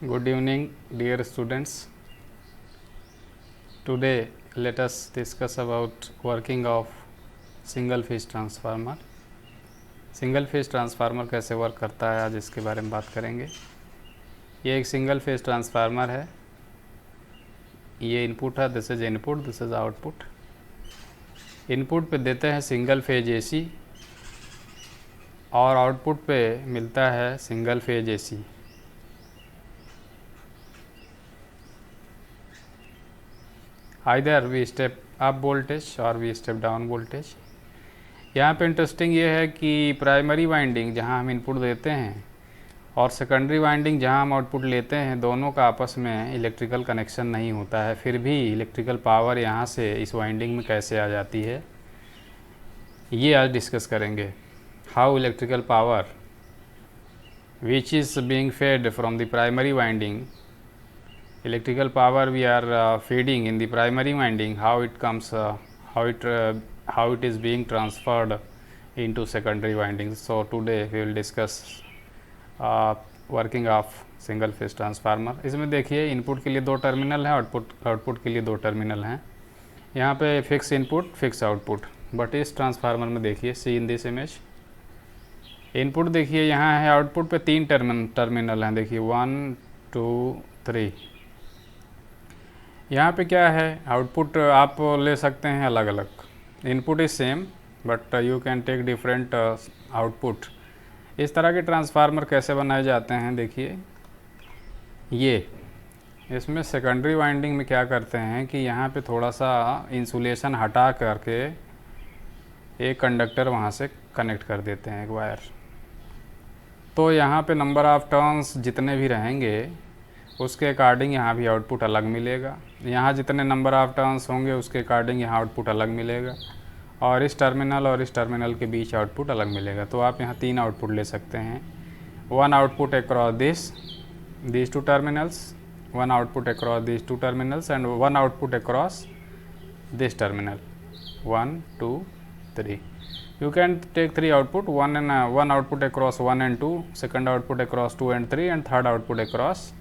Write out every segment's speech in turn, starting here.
Good evening, dear students. Today, let us discuss about working of single phase transformer. Single phase transformer कैसे work करता है, आज इसके बारे में बात करेंगे। ये एक सिंगल फेज ट्रांसफार्मर है। ये इनपुट है, this is input, this is output. Input पे देते हैं सिंगल फेज एसी और आउटपुट पे मिलता है single phase AC. Either we step up voltage और वी स्टेप डाउन वोल्टेज। यहाँ पे इंटरेस्टिंग ये है कि प्राइमरी वाइंडिंग जहाँ हम इनपुट देते हैं और सेकेंडरी वाइंडिंग जहाँ हम आउटपुट लेते हैं, दोनों का आपस में इलेक्ट्रिकल कनेक्शन नहीं होता है। फिर भी इलेक्ट्रिकल पावर यहाँ से इस वाइंडिंग में कैसे आ जाती है, ये आज डिस्कस करेंगे। How electrical power which is being fade from the primary winding, electrical power we are feeding in the primary winding, how it comes, how it is being transferred into secondary windings. So today we will discuss working of single phase transformer. इसमें देखिए input के लिए दो terminal हैं, output के लिए दो terminal हैं। यहाँ पे fix input fix output, but इस ट्रांसफार्मर में देखिए, सी इन दिस इमेज, इनपुट देखिए यहाँ है, आउटपुट पे तीन टर्मिनल हैं। देखिए 1 2 3। यहाँ पे क्या है, आउटपुट आप ले सकते हैं अलग अलग। Input is same but you can take different output. इस तरह के ट्रांसफार्मर कैसे बनाए जाते हैं, देखिए ये इसमें सेकेंडरी वाइंडिंग में क्या करते हैं कि यहाँ पे थोड़ा सा इंसुलेशन हटा करके एक कंडक्टर वहाँ से कनेक्ट कर देते हैं, एक वायर। तो यहाँ पे नंबर ऑफ टर्न्स जितने भी रहेंगे उसके अकॉर्डिंग यहाँ भी आउटपुट अलग मिलेगा। यहाँ जितने नंबर ऑफ टर्न्स होंगे उसके अकॉर्डिंग यहाँ आउटपुट अलग मिलेगा, और इस टर्मिनल और इस टर्मिनल के बीच आउटपुट अलग मिलेगा। तो आप यहाँ तीन आउटपुट ले सकते हैं। One output across this two terminals, one output across this two terminals and one output across this terminal, 1 2 3। You can take three output, one output across 1 and 2, second output across 2 and 3, and third output across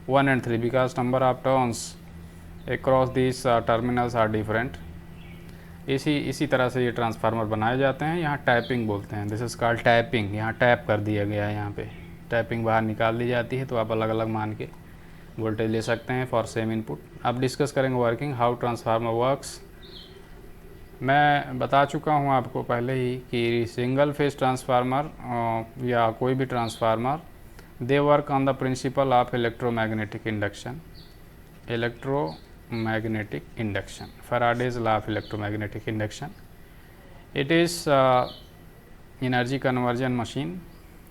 1 and 3, because number of turns across these terminals are different. इसी तरह से ये transformer बनाए जाते हैं। यहाँ tapping बोलते हैं, दिस इज कॉल्ड टैपिंग। यहाँ टैप कर दिया गया है, यहाँ पे टैपिंग बाहर निकाल दी जाती है, तो आप अलग अलग मान के वोल्टेज ले सकते हैं फॉर सेम इनपुट। अब डिस्कस करेंगे वर्किंग, हाउ ट्रांसफार्मर वर्क्स। मैं बता चुका हूँ आपको पहले ही कि सिंगल फेज ट्रांसफार्मर या कोई भी transformer, they work on the principle of electromagnetic induction, Faraday's law of electromagnetic induction. It is energy conversion machine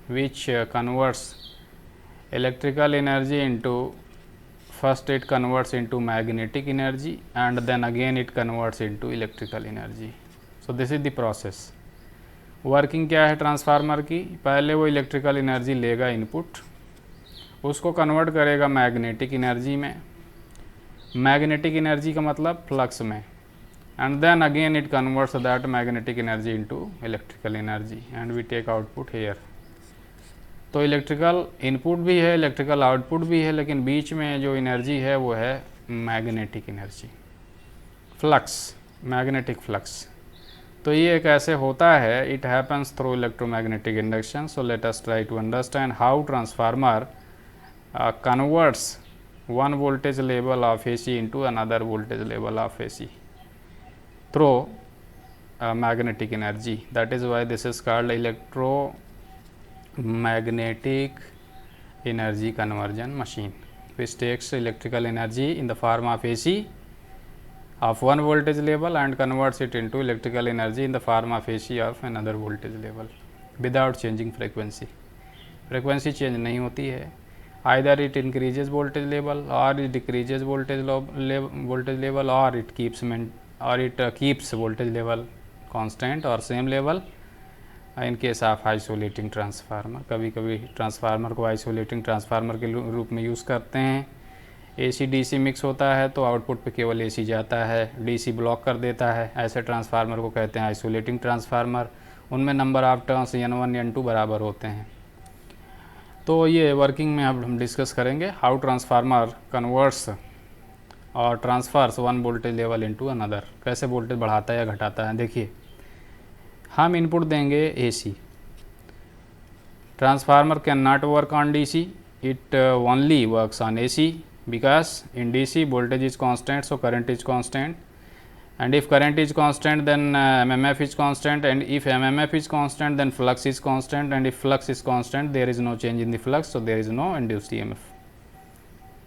which converts electrical energy into, first it converts into magnetic energy and then again it converts into electrical energy. So this is the process. Working क्या है transformer की, पहले वो electrical energy लेगा input, उसको convert करेगा magnetic energy में, magnetic energy का मतलब फ्लक्स में, and then again it converts that magnetic energy into electrical energy and we take output here. तो इलेक्ट्रिकल इनपुट भी है, इलेक्ट्रिकल आउटपुट भी है, लेकिन बीच में जो एनर्जी है वो है magnetic energy, flux, magnetic flux. तो ये कैसे होता है, it happens through electromagnetic induction. So let us try to understand how transformer converts one voltage level of AC into another voltage level of AC through magnetic energy. That is why this is called electromagnetic energy conversion machine, which takes electrical energy in the form of AC of one voltage level and converts it into electrical energy in the form of AC of another voltage level without changing frequency. Frequency change नहीं होती है, either it increases voltage level or it decreases voltage level or it keeps voltage level constant or same level in case of isolating transformer. कभी कभी transformer को isolating transformer के रूप में use करते हैं। AC DC मिक्स होता है तो आउटपुट पे केवल AC जाता है, DC ब्लॉक कर देता है, ऐसे ट्रांसफार्मर को कहते हैं आइसोलेटिंग ट्रांसफार्मर। उनमें number of turns N1 N2 बराबर होते हैं। तो ये वर्किंग में अब हम डिस्कस करेंगे हाउ ट्रांसफार्मर कन्वर्ट्स और transfers one voltage level into another, कैसे वोल्टेज बढ़ाता है या घटाता है। देखिए हम इनपुट देंगे AC, transformer can not work on DC, it only works on AC because in DC voltage is constant, so current is constant, and if current is constant then mmf is constant, and if mmf is constant then flux is constant, and if flux is constant there is no change in the flux, so there is no induced EMF।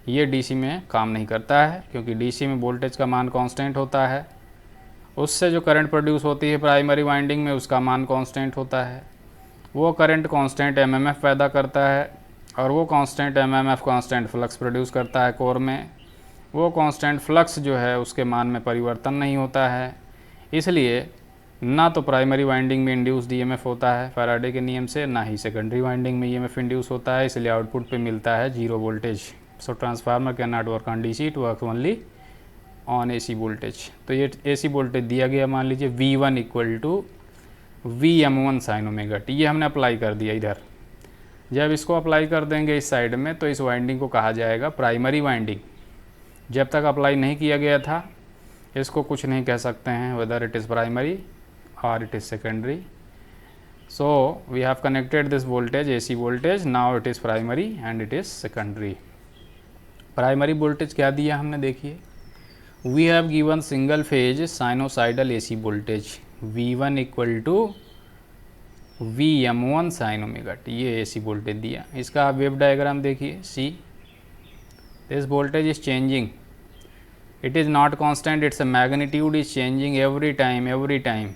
ये DC में काम नहीं करता है क्योंकि DC में voltage का मान कांस्टेंट होता है, उससे जो करंट प्रोड्यूस होती है प्राइमरी वाइंडिंग में उसका मान कांस्टेंट होता है, वो करंट कांस्टेंट एमएमएफ पैदा करता है, और वो constant MMF constant flux produce करता है कोर में। वो कांस्टेंट फ्लक्स जो है उसके मान में परिवर्तन नहीं होता है, इसलिए ना तो प्राइमरी वाइंडिंग में इंड्यूस्ड ईएमएफ होता है फैराडे के नियम से, ना ही सेकेंडरी वाइंडिंग में ईएमएफ इंड्यूस होता है, इसलिए आउटपुट पे मिलता है zero voltage. So transformer can not work on DC, it work only on AC voltage. तो ये एसी वोल्टेज दिया गया, मान लीजिए V1 equal to VM1 sine omega t, ये हमने अप्लाई कर दिया इधर। जब इसको अप्लाई कर देंगे इस साइड में तो इस वाइंडिंग को कहा जाएगा प्राइमरी वाइंडिंग। जब तक अप्लाई नहीं किया गया था इसको कुछ नहीं कह सकते हैं वेदर इट इज़ प्राइमरी और it is secondary. So we have connected this voltage AC voltage, now it is primary and it is secondary. Primary voltage क्या दिया हमने, देखिए we have given single phase sinusoidal AC voltage V1 equal to VM1 sine omega t, ये AC voltage दिया। इसका wave diagram देखिए, see this voltage is changing, it is not constant, it's a magnitude is changing every time,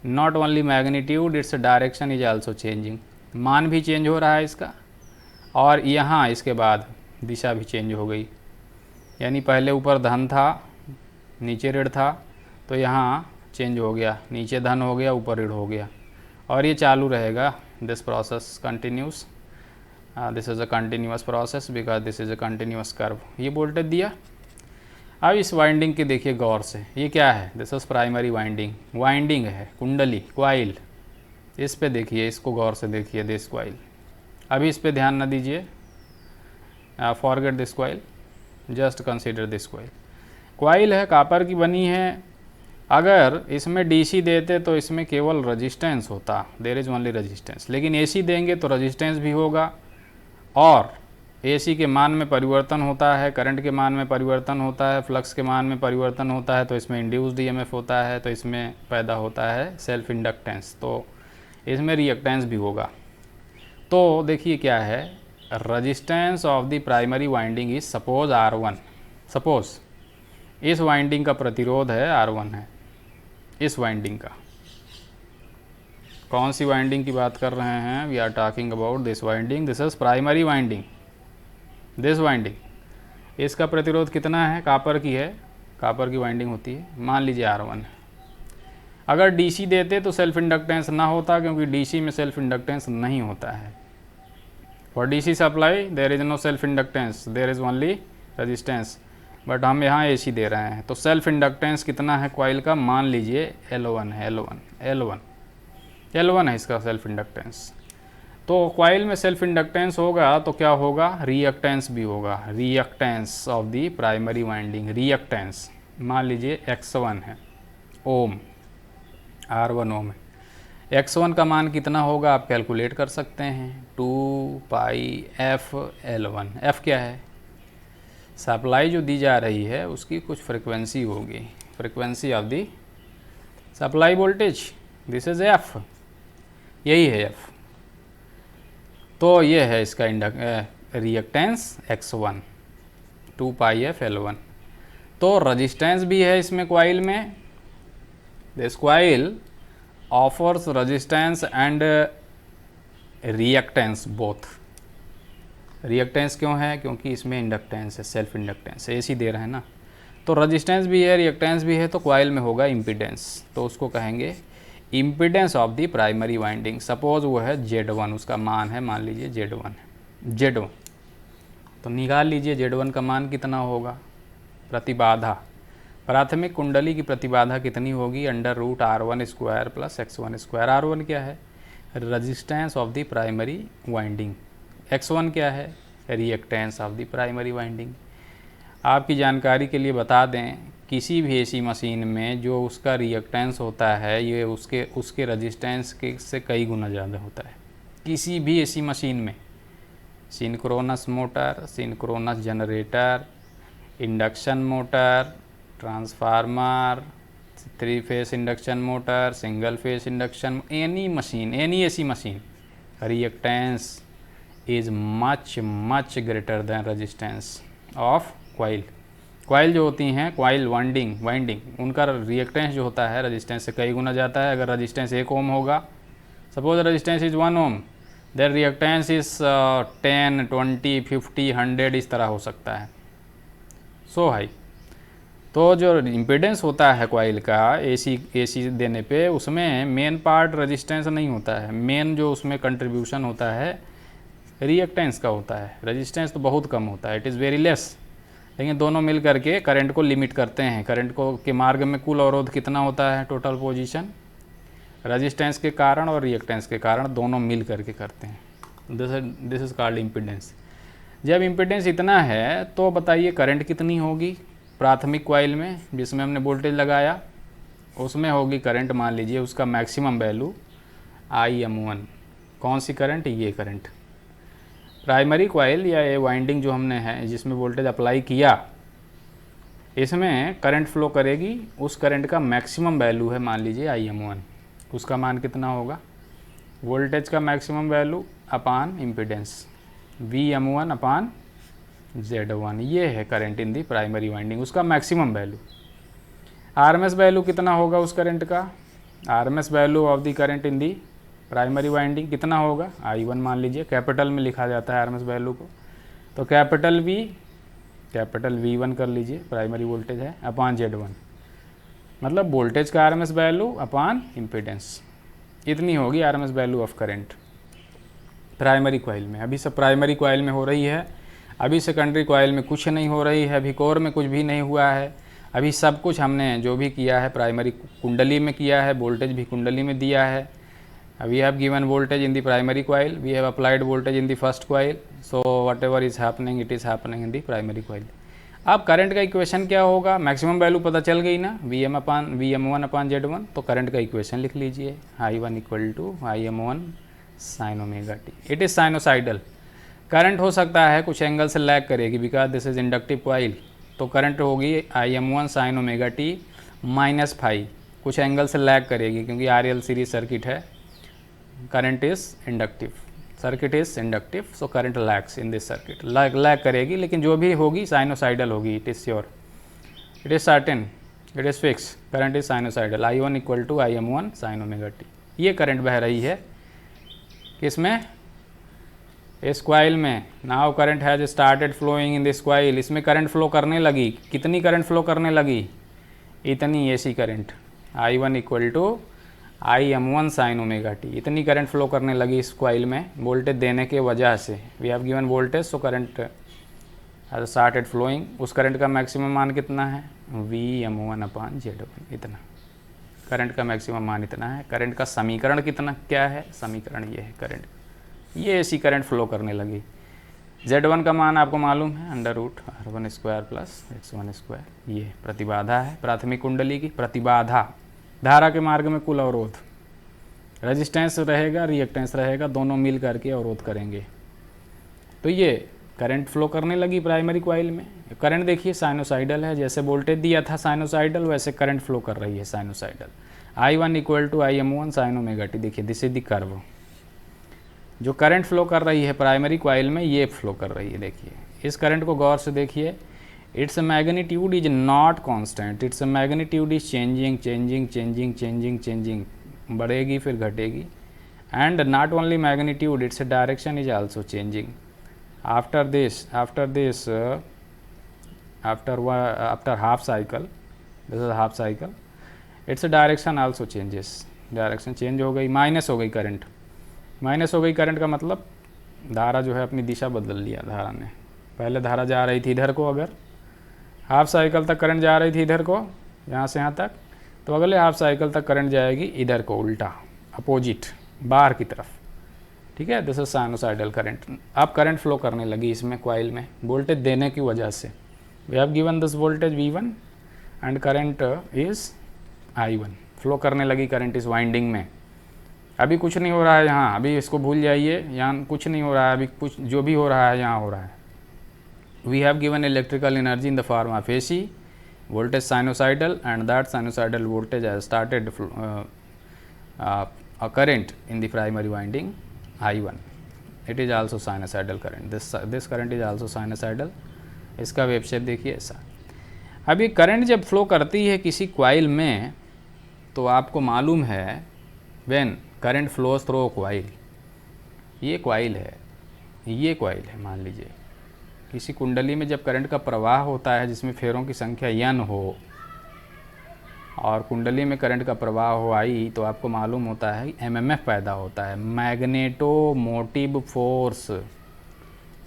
not only magnitude, its direction is also changing. मान भी change हो रहा है इसका, और यहाँ इसके बाद दिशा भी चेंज हो गई, यानी पहले ऊपर धन था नीचे ऋण था, तो यहाँ चेंज हो गया, नीचे धन हो गया ऊपर ऋण हो गया, और ये चालू रहेगा। This process continuous, this is a continuous process because this is a continuous curve. ये वोल्टेज दिया। अब इस वाइंडिंग के देखिए गौर से, ये क्या है, this is primary winding, winding है कुंडली क्वाइल, इस पे देखिए, इसको गौर से देखिए, दिस क्वाइल। अभी इस पे ध्यान न दीजिए, forget this coil, just consider this coil. Coil है, कापर की बनी है। अगर इसमें डीसी देते तो इसमें केवल रेजिस्टेंस होता, देयर इज ओनली रेजिस्टेंस, लेकिन एसी देंगे तो रेजिस्टेंस भी होगा, और एसी के मान में परिवर्तन होता है, करंट के मान में परिवर्तन होता है, फ्लक्स के मान में परिवर्तन होता है, तो इसमें इंड्यूस्ड ईएमएफ होता है, तो इसमें पैदा होता है सेल्फ इंडक्टेंस, तो इसमें रिएक्टेंस भी होगा। तो देखिए क्या है, resistance of the primary winding is suppose R1, suppose इस वाइंडिंग का प्रतिरोध है R1 है, इस वाइंडिंग का। कौन सी वाइंडिंग की बात कर रहे हैं, we are talking about this winding, this is primary winding, this winding. इसका प्रतिरोध कितना है, कापर की है, कापर की वाइंडिंग होती है, मान लीजिए R1 है। अगर डीसी देते तो सेल्फ इंडक्टेंस ना होता, क्योंकि डीसी में सेल्फ इंडक्टेंस नहीं होता है। For DC supply there is no self inductance, there is only resistance, but हम यहाँ एसी दे रहे हैं, तो सेल्फ इंडक्टेंस कितना है क्वाइल का, मान लीजिए L1 है, L1 है इसका सेल्फ इंडक्टेंस। तो क्वाइल में सेल्फ इंडक्टेंस होगा तो क्या होगा, रिएक्टेंस भी होगा, reactance of the primary winding, reactance मान लीजिए X1 है, ओम, R1 ओम है। X1 का मान कितना होगा आप कैलकुलेट कर सकते हैं, 2 पाई f L1। f क्या है, सप्लाई जो दी जा रही है उसकी कुछ फ्रिक्वेंसी होगी, frequency of the supply voltage, this is f, यही है f। तो ये है इसका रिएक्टेंस X1, 2 पाई f L1। तो रेजिस्टेंस भी है इसमें क्वाइल में, this coil offers resistance and reactance both. Reactance क्यों है, क्योंकि इसमें इंडक्टेंस है, सेल्फ इंडक्टेंस, एसी दे रहे हैं ना, तो रेजिस्टेंस भी है रिएक्टेंस भी है, तो क्वाइल में होगा इम्पीडेंस, तो उसको कहेंगे impedance of the primary winding. Suppose वो है Z1, उसका मान है मान लीजिए Z1, तो निकाल लीजिए Z1 का मान कितना होगा, प्रतिबाधा, प्राथमिक कुंडली की प्रतिबाधा कितनी होगी, √R1 square plus X1 square. R1 क्या है, resistance of the primary winding, X1 क्या है, reactance of the primary winding. आपकी जानकारी के लिए बता दें, किसी भी एसी मशीन में जो उसका रिएक्टेंस होता है ये उसके रजिस्टेंस के से कई गुना ज़्यादा होता है, किसी भी एसी मशीन में। Synchronous motor, synchronous generator, induction motor, transformer, 3 phase induction motor, single phase induction, any machine, any AC machine, reactance is much much greater than resistance of coil. Coil जो होती हैं, कॉइल वाइंडिंग उनका reactance जो होता है resistance से कई गुना जाता है। अगर रेजिस्टेंस 1 ओम होगा, suppose resistance is 1 ohm, then reactance is 10, 20, 50, 100 इस तरह हो सकता है, सो हाई। तो जो इम्पीडेंस होता है कॉइल का एसी देने पे, उसमें मेन पार्ट रेजिस्टेंस नहीं होता है, मेन जो उसमें कंट्रीब्यूशन होता है रिएक्टेंस का होता है। रेजिस्टेंस तो बहुत कम होता है, इट इज़ वेरी लेस, लेकिन दोनों मिल करके करंट को लिमिट करते हैं। करंट को के मार्ग में कुल अवरोध कितना होता है, टोटल पोजीशन, रेजिस्टेंस के कारण और रिएक्टेंस के कारण दोनों मिल करके करते हैं। This is called impedance. जब इम्पीडेंस इतना है तो बताइए करंट कितनी होगी। प्राथमिक कॉइल में जिसमें हमने वोल्टेज लगाया उसमें होगी करंट, मान लीजिए उसका मैक्सिमम वैल्यू IM1। कौन सी करंट, ये करंट। प्राइमरी कॉइल या ये वाइंडिंग जो हमने है जिसमें वोल्टेज अप्लाई किया, इसमें करंट फ्लो करेगी, उस करंट का मैक्सिमम वैल्यू है मान लीजिए IM1। उसका मान कितना होगा, वोल्टेज का मैक्सिमम वैल्यू अपान इम्पीडेंस, VM1 अपान Z1। ये है current in the primary winding, उसका मैक्सिमम वैल्यू। RMS वैल्यू कितना होगा उस करंट का, RMS value of the current in the primary winding कितना होगा, I1 मान लीजिए, कैपिटल में लिखा जाता है RMS वैल्यू को, तो कैपिटल V1 कर लीजिए, प्राइमरी वोल्टेज है, अपान Z1, मतलब वोल्टेज का RMS वैल्यू अपान इम्पीडेंस, इतनी होगी RMS value of current primary coil में। अभी सब प्राइमरी कॉइल में हो रही है, अभी सेकेंडरी कॉइल में कुछ नहीं हो रही है, अभी कोर में कुछ भी नहीं हुआ है। अभी सब कुछ हमने जो भी किया है प्राइमरी कुंडली में किया है, वोल्टेज भी कुंडली में दिया है। We have given voltage in the primary coil, we have applied voltage in the first coil, so whatever is happening it is happening in the primary coil. अब करंट का इक्वेशन क्या होगा, maximum value पता चल गई ना, VM1 अपान Z1, तो current का इक्वेशन लिख लीजिए, I1 equal to IM1 sine omega t. It is sinusoidal. Current हो सकता है कुछ एंगल से लैग करेगी, because this is inductive coil, तो करंट होगी IM1 sine omega t minus phi, कुछ एंगल से लैग करेगी क्योंकि RL सीरीज सर्किट है, current is inductive, circuit is inductive, so current lags in this circuit, lag करेगी, लेकिन जो भी होगी साइनोसाइडल होगी, it is sure, it is certain, it is fix, current is sinusoidal. I1 equal to IM1 sine omega t. ये current बह रही है किसमें, इस कॉइल में। Now current has started flowing in this coil, इसमें करंट फ्लो करने लगी, कितनी करंट फ्लो करने लगी, इतनी AC current, I1 equal to IM1 sine omega t, इतनी करंट फ्लो करने लगी इस कॉइल में वोल्टेज देने के वजह से। We have given voltage, so current has started flowing. उस करंट का मैक्सिमम मान कितना है, VM1 अपान Z1, इतना करंट का मैक्सिमम मान इतना है। करंट का समीकरण कितना क्या है, समीकरण ये है, करंट ये ऐसी करंट फ्लो करने लगी। Z1 का मान आपको मालूम है, √R1 square plus X1 square, ये प्रतिबाधा है प्राथमिक कुंडली की, प्रतिबाधा, धारा के मार्ग में कुल अवरोध, रेजिस्टेंस रहेगा, रिएक्टेंस रहेगा, दोनों मिल करके अवरोध करेंगे। तो ये करंट फ्लो करने लगी प्राइमरी कॉइल में। करंट देखिए साइनोसाइडल है, जैसे वोल्टेज दिया था साइनोसाइडल, वैसे करंट फ्लो कर रही है sinusoidal. I1 equal to IM1 sine omega t. देखिए दिस इज द कर्व, जो करंट फ्लो कर रही है प्राइमरी कॉइल में ये फ्लो कर रही है। देखिए इस करंट को गौर से देखिए, it's magnitude is not constant, it's magnitude is changing changing changing changing changing, बढ़ेगी फिर घटेगी। And not only magnitude, its direction is also changing. after half cycle, this is half cycle, its direction also changes, direction change हो गई, minus हो गई current, minus हो गई current का मतलब धारा जो है अपनी दिशा बदल लिया धारा ने। पहले धारा जा रही थी इधर को, अगर हाफ साइकिल तक करंट जा रही थी इधर को, यहाँ से यहाँ तक, तो अगले हाफ साइकिल तक करंट जाएगी इधर को, उल्टा, अपोजिट, बाहर की तरफ। ठीक है, दिस इज साइनोसाइडल करंट। अब करंट फ्लो करने लगी इसमें कॉइल में वोल्टेज देने की वजह से। We have given this voltage V1 and current is I1। Flow करने लगी करंट इस वाइंडिंग में। अभी कुछ नहीं हो रहा है यहाँ, अभी इसको भूल जाइए, यहाँ कुछ नहीं हो रहा है, अभी कुछ जो भी हो रहा है यहाँ हो रहा है। We have given electrical energy in the form of AC, voltage sinusoidal, and that sinusoidal voltage has started a current in the primary winding I1. It is also sinusoidal current. This current is also sinusoidal. इसका wave shape देखिए ऐसा। अब ये current जब flow करती है किसी coil में तो आपको मालूम है when current flows through coil, ये कॉइल है, ये कॉइल है, मान लीजिए किसी कुंडली में जब करंट का प्रवाह होता है जिसमें फेरों की संख्या n हो और कुंडली में करंट का प्रवाह हो I, तो आपको मालूम होता है MMF पैदा होता है, मैग्नेटो मोटिव फोर्स,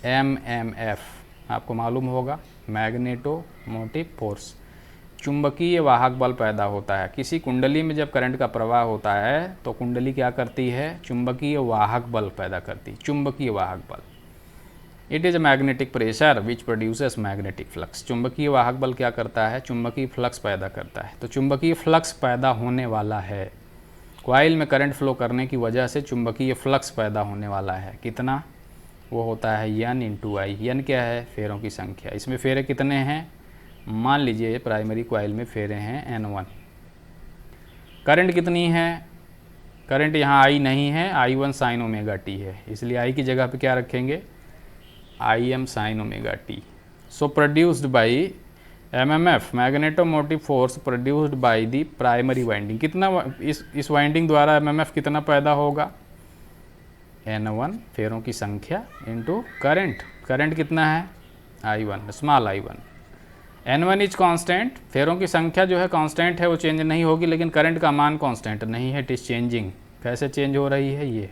MMF आपको मालूम होगा, मैग्नेटो मोटिव फोर्स। चुंबकीय वाहक बल पैदा होता है किसी कुंडली में जब करंट का प्रवाह होता है तो कुंडली क्या करती है, चुंबकीय वाहक बल पैदा करती है, चुंबकीय वाहक बल। It is a magnetic pressure which produces magnetic flux. चुंबकीय वाहक बल क्या करता है, चुंबकीय फ्लक्स पैदा करता है। तो चुंबकीय फ्लक्स पैदा होने वाला है, कॉइल में करंट फ्लो करने की वजह से चुंबकीय फ्लक्स पैदा होने वाला है। कितना, वो होता है N × I। N क्या है, फेरों की संख्या। इसमें फेरे कितने हैं, मान लीजिए प्राइमरी कॉइल में फेरे हैं N1। करंट कितनी है, करंट यहाँ I नहीं है, I1 sin ωt है, इसलिए I की जगह पे क्या रखेंगे, Im sin ωt। So produced by MMF, magnetomotive force produced by the primary winding. कितना इस वाइंडिंग द्वारा MMF कितना पैदा होगा, N1 फेरों की संख्या इंटू करंट। करंट कितना है, I1, small I1। N1 is constant, फेरों की संख्या जो है कांस्टेंट है, वो चेंज नहीं होगी, लेकिन करंट का मान कांस्टेंट नहीं है, इट इज़ चेंजिंग। कैसे चेंज हो रही है, ये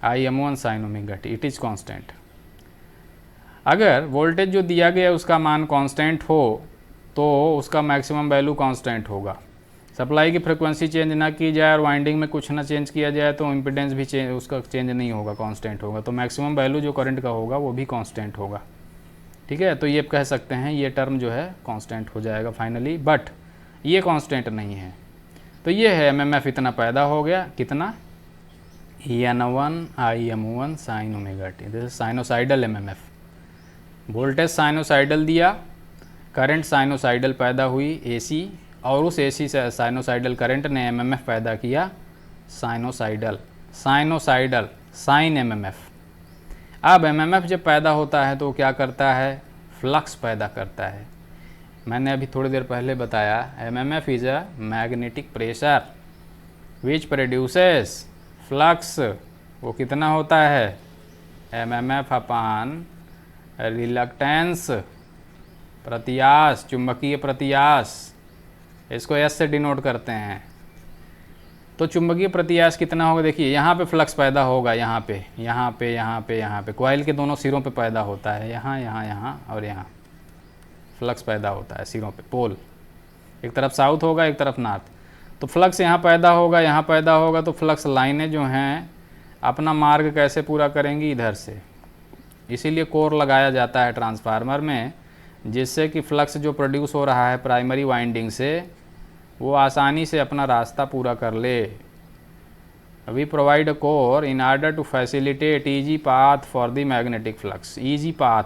Im1 sin ωt, it is constant. अगर वोल्टेज जो दिया गया है उसका मान कांस्टेंट हो तो उसका मैक्सिमम वैल्यू कांस्टेंट होगा। सप्लाई की फ्रिक्वेंसी चेंज ना की जाए और वाइंडिंग में कुछ ना चेंज किया जाए तो इम्पीडेंस भी उसका चेंज नहीं होगा, कांस्टेंट होगा। तो मैक्सिमम वैल्यू जो करंट का होगा वो भी कांस्टेंट होगा। ठीक है, तो ये कह सकते हैं ये टर्म जो है कांस्टेंट हो जाएगा फाइनली, बट ये कांस्टेंट नहीं है। तो ये है MMF इतना पैदा हो गया, कितना, N1 Im1 sin ωt। This is sinusoidal MMF। Voltage sinusoidal दिया, करंट साइनोसाइडल पैदा हुई AC, और उस AC से साइनोसाइडल करंट ने MMF पैदा किया, साइनोसाइडल, साइनोसाइडल साइन MMF। अब MMF जब पैदा होता है तो क्या करता है, फ्लक्स पैदा करता है। मैंने अभी थोड़ी देर पहले बताया MMF is a magnetic pressure which produces flux. वो कितना होता है, MMF अपान रिलक्टेंस, प्रत्याश, चुंबकीय प्रत्याश, इसको S से डिनोट करते हैं। तो चुंबकीय प्रत्याश कितना होगा, देखिए यहाँ पे फ्लक्स पैदा होगा, यहाँ पे, यहाँ पे, यहाँ पे, यहाँ पे, कॉइल के दोनों सिरों पे पैदा होता है, यहाँ, यहाँ, यहाँ और यहाँ फ्लक्स पैदा होता है सिरों पे, पोल, एक तरफ साउथ होगा एक तरफ नॉर्थ। तो फ्लक्स यहाँ पैदा होगा, यहाँ पैदा होगा, तो फ्लक्स लाइनें जो हैं अपना मार्ग कैसे पूरा करेंगी, इधर से। इसीलिए कोर लगाया जाता है ट्रांसफार्मर में, जिससे कि फ्लक्स जो प्रोड्यूस हो रहा है प्राइमरी वाइंडिंग से वो आसानी से अपना रास्ता पूरा कर ले। We provide a core in order to facilitate easy path for the magnetic flux. Easy path,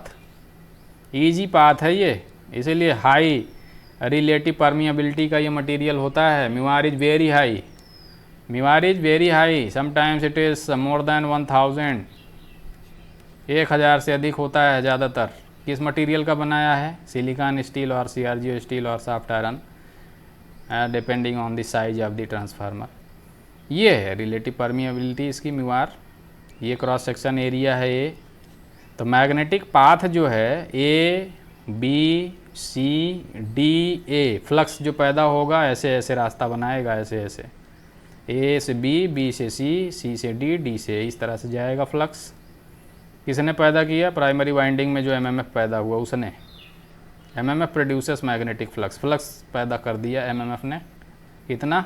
easy path है ये, इसीलिए हाई रिलेटिव परमिएबिलिटी का ये मटेरियल होता है। Mu r is very high, mu r is very high, sometimes it is more than 1000, 1000 से अधिक होता है ज़्यादातर। किस मटेरियल का बनाया है, सिलिकॉन स्टील और CRGO स्टील और soft iron, depending on the size of the transformer. ये है रिलेटिव परमिएबिलिटी इसकी म्यूआर, ये क्रॉस सेक्शन एरिया है ये। तो मैग्नेटिक पाथ जो है ABCDA, फ्लक्स जो पैदा होगा ऐसे ऐसे रास्ता बनाएगा, ऐसे ऐसे, A से B, B से C, C से D, D से, इस तरह से जाएगा फ्लक्स। किसने पैदा किया, प्राइमरी वाइंडिंग में जो MMF पैदा हुआ उसने। MMF produces magnetic flux, flux पैदा कर दिया MMF ने। कितना,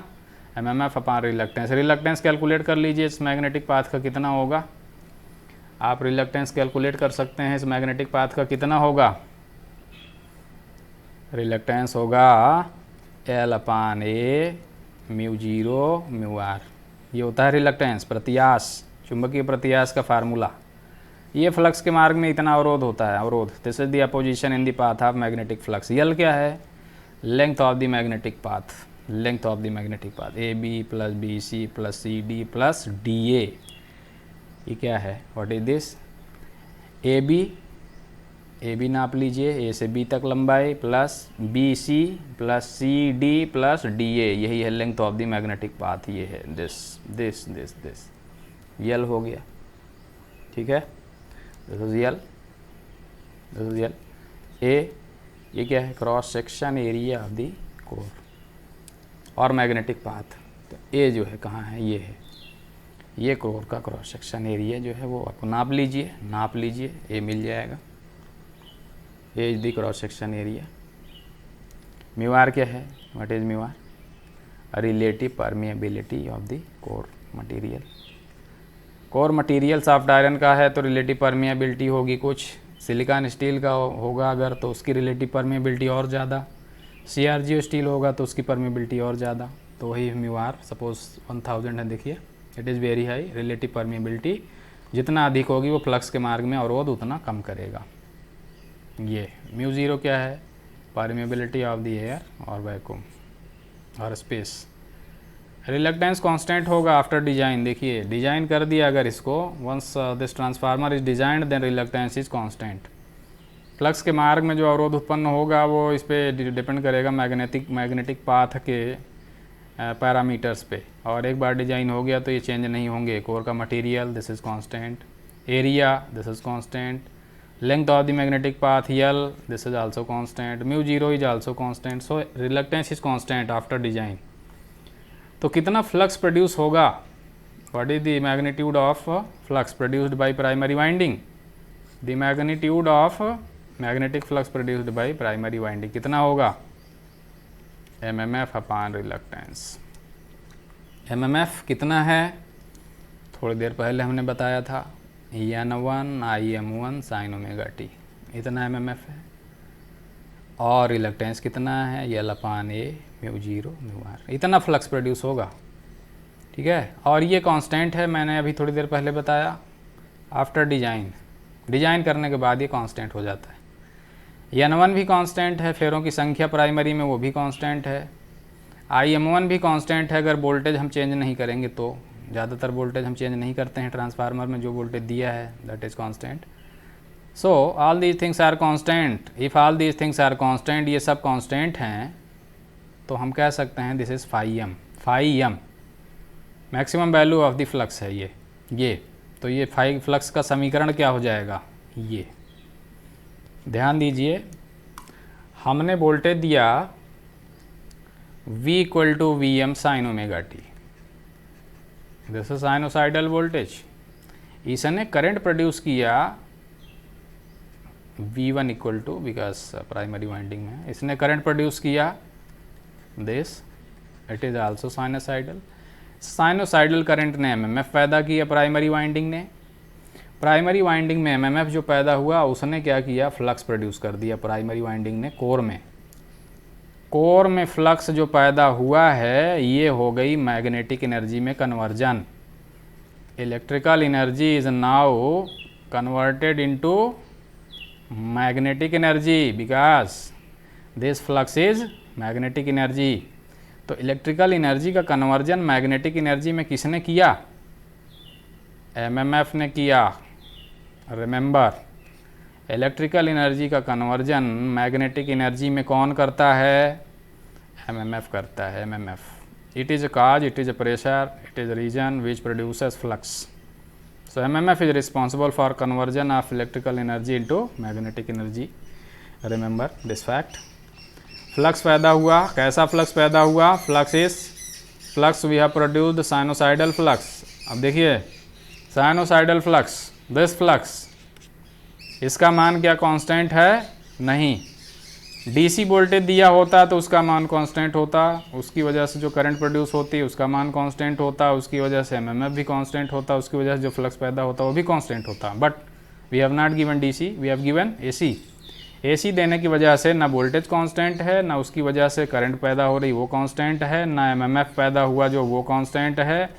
MMF upon reluctance. Reluctance calculate कर लीजिए, इस मैग्नेटिक पाथ का कितना होगा। आप रिलक्टेंस कैलकुलेट कर सकते हैं, इस मैग्नेटिक पाथ का कितना होगा। रिलक्टेंस होगा L upon A mu zero mu r. ये होता है रिलक्टेंस, प्रत्याश, चुंबकीय प्रत्याश का फार्मूला। ये फ्लक्स के मार्ग में इतना अवरोध होता है, अवरोध। This is the opposition in the path of magnetic flux. L क्या है, length of the magnetic path, length of the magnetic path, A B plus B C plus C D plus D A. ये क्या है, what is this, A B नाप लीजिए, A से B तक लंबाई, plus B C plus C D plus D A. यही है length of the magnetic path. ये है this this this this, l हो गया, ठीक है। This is l, this is l. A, ये क्या है, cross section area of the core और मैग्नेटिक पाथ। तो ए जो है कहाँ है, ये है, ये कोर का क्रॉस सेक्शन एरिया जो है वो आपको नाप लीजिए, ए मिल जाएगा। A is the cross section area. Mu r क्या है, what is mu r, relative permeability of the core material. Core material soft iron का है तो रिलेटिव परमिएबिलिटी होगी कुछ, सिलिकॉन स्टील का होगा अगर तो उसकी रिलेटिव परमिएबिलिटी और ज़्यादा, CRGO स्टील होगा तो उसकी परमिएबिलिटी और ज़्यादा। तो वही म्यू आर सपोज 1000 है, देखिए it is very high. Relative permeability जितना अधिक होगी वो फ्लक्स के मार्ग में अवरोध उतना कम करेगा। ये म्यू ज़ीरो क्या है, परमिएबिलिटी ऑफ द एयर और वैक्यूम और स्पेस। रिलक्टेंस कांस्टेंट होगा आफ्टर डिजाइन। देखिए डिजाइन कर दिया अगर इसको, once this transformer is designed then reluctance is constant. Flux के मार्ग में जो अवरोध उत्पन्न होगा वो इस पे डिपेंड करेगा मैग्नेटिक पाथ के पैरामीटर्स पे। और एक बार डिजाइन हो गया तो ये चेंज नहीं होंगे। कोर का material this is constant, area this is constant, length of the magnetic path L this is also constant, mu zero is also constant. So reluctance is constant after design. तो कितना flux produce होगा, what is the magnitude of flux produced by primary winding, the magnitude of magnetic flux produced by primary winding कितना होगा, MMF upon reluctance. MMF कितना है, थोड़ी देर पहले हमने बताया था, N1 IM1 sin omega t, इतना एमएमएफ है। और रिलक्टेंस कितना है, L upon A mu zero mu r. इतना फ्लक्स प्रोड्यूस होगा, ठीक है। और ये कांस्टेंट है, मैंने अभी थोड़ी देर पहले बताया। आफ्टर डिजाइन करने के बाद ये कांस्टेंट हो जाता है। N1 भी कांस्टेंट है, फेरों की संख्या प्राइमरी में वो भी कांस्टेंट है। IM1 भी कांस्टेंट है अगर वोल्टेज हम चेंज नहीं करेंगे तो। ज़्यादातर वोल्टेज हम चेंज नहीं करते हैं ट्रांसफार्मर में, जो वोल्टेज दिया है that is constant. So all these things are constant. If all these things are constant, ये सब कांस्टेंट हैं, तो हम कह सकते हैं this is phi m maximum value of the flux है ये। तो ये फाई फ्लक्स का समीकरण क्या हो जाएगा, ये ध्यान दीजिए। हमने वोल्टेज दिया V equal to v m sine omega t, this is sinusoidal voltage. इसने करंट प्रोड्यूस किया V1 equal to, because primary winding में इसने करंट प्रोड्यूस किया this, it is also sinusoidal. Sinusoidal current ने एमएमएफ पैदा किया primary winding ने। Primary winding में एमएमएफ जो पैदा हुआ उसने क्या किया, फ्लक्स प्रोड्यूस कर दिया प्राइमरी वाइंडिंग ने कोर में फ्लक्स जो पैदा हुआ है ये हो गई मैग्नेटिक एनर्जी में conversion. Electrical energy is now converted into magnetic energy because this flux is magnetic energy. तो इलेक्ट्रिकल एनर्जी का कन्वर्जन मैग्नेटिक एनर्जी में किसने किया, एमएमएफ ने किया। रिमेंबर, इलेक्ट्रिकल एनर्जी का कन्वर्जन मैग्नेटिक एनर्जी में कौन करता है, एमएमएफ करता है। MMF it is a cause, it is a pressure, it is a reason which produces flux. So MMF is responsible for conversion of electrical energy into magnetic energy. Remember this fact. Flux पैदा हुआ, कैसा flux पैदा हुआ, flux we have produced sinusoidal flux. अब देखिए sinusoidal flux, this flux, इसका मान क्या कांस्टेंट है, नहीं, डीसी वोल्टेज दिया होता तो उसका मान कांस्टेंट होता, उसकी वजह से जो करंट प्रोड्यूस होती है उसका मान कांस्टेंट होता, उसकी वजह से एमएमएफ भी कांस्टेंट होता, उसकी वजह से जो फ्लक्स पैदा होता वो भी कांस्टेंट होता। But we have not given DC, we have given AC. AC देने की वजह से ना वोल्टेज कांस्टेंट है, ना उसकी वजह से करंट पैदा हो रही वो कांस्टेंट है, ना एमएमएफ पैदा हुआ जो वो कांस्टेंट है,